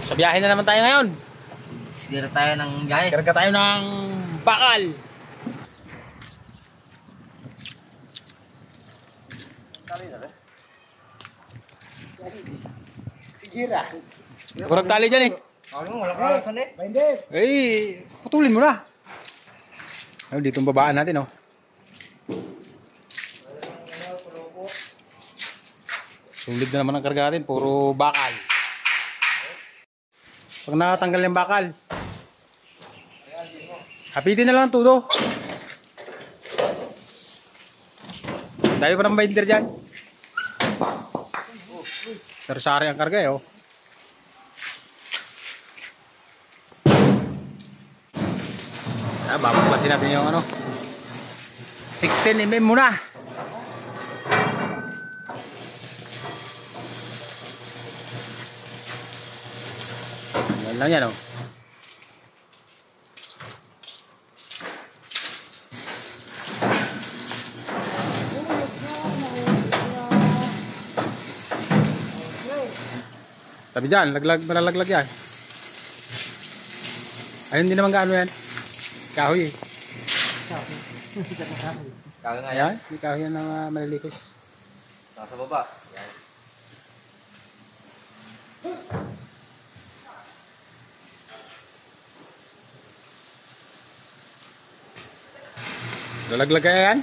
Sa biyahe na naman tayo ngayon. Sigara tayo ng biyahe. Karga tayo ng bakal. Sigira. Kurang tali dyan eh. Wala ka alasan eh. Bandit. Eh, putulin mo na. Ayun, dito ang babaan natin, oh. Sulit na naman ang karga natin. Puro bakal. Pag nakatanggal yung bakal, hapitin na lang ang tudo. Dahil pa ng binder dyan. Sari-sari ang karga eh, oh. Babaklasin natin yung ano 16mm muna. Yan lang yan, oh. Tabi dyan, malalaglag yan. Ayun, hindi naman gaano yan. Kahoy eh. Kahoy nga yan. Ayan, may kahoy yan na malilikis. Nasa baba. Yan. Lalaglag kaya yan?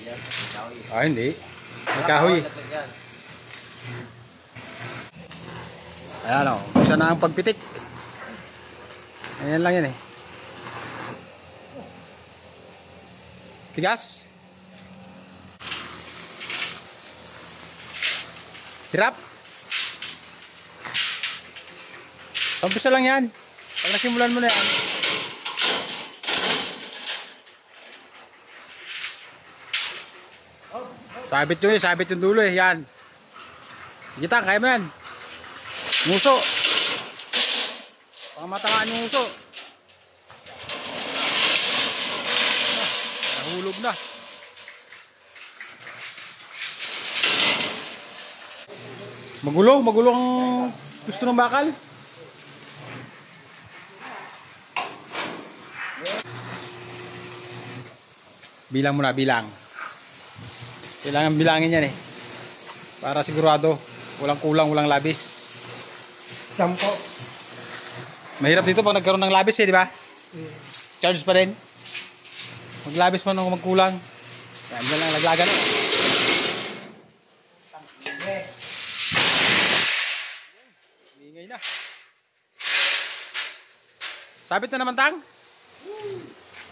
Yan. Kahoy. Ah, hindi. May kahoy. Ayan, oh. Gusto na ang pagpitik. Ayan lang yan eh. Tigas. Hirap. Umpisa lang yan. Pag nasimulan mo na yan. Sabit yung dulo eh. Yan. Kita, kaya mo yan. Nguso. Pangamatangaan yung nguso. Nahulog na. Magulo ang gusto ng bakal. Bilang muna, bilang. Kailangan bilangin yan eh. Para sigurado, walang kulang, walang labis. 10. Mahirap dito pag nagkaroon ng labis eh, di ba? Charge pa rin. Maglabis man o magkulang. Yan lang, laglagan eh. Ingay na. Sabit na naman, Tang?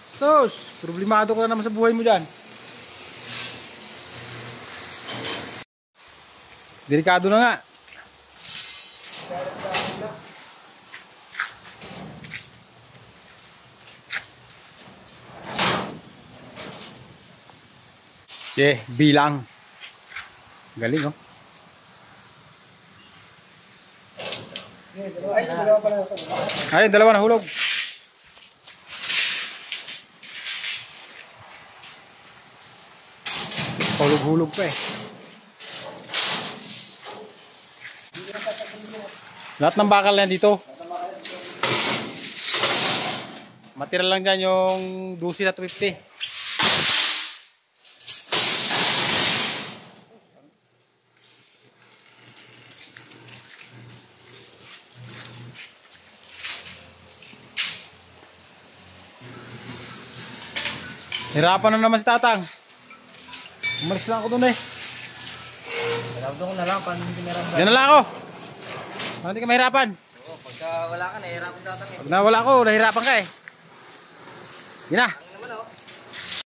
Sus, problemado ka na naman sa buhay mo dyan. Delikado na nga. Bilang. Galing, oh. Ay, dalawa na hulog. Hulog-hulog pa eh. Lahat ng bakal yan dito. Matira lang dyan yung 12 at 50. Hirapan na naman si Tatang. Umalis lang ako dun eh. Pinabdo ko na lang. Paano hindi meron? Diyan na lang ako. Hindi ka mahirapan. Oo, pagka wala ka, nahihirapan Tatang eh. Pag nawala ako, nahirapan ka eh. Yun na.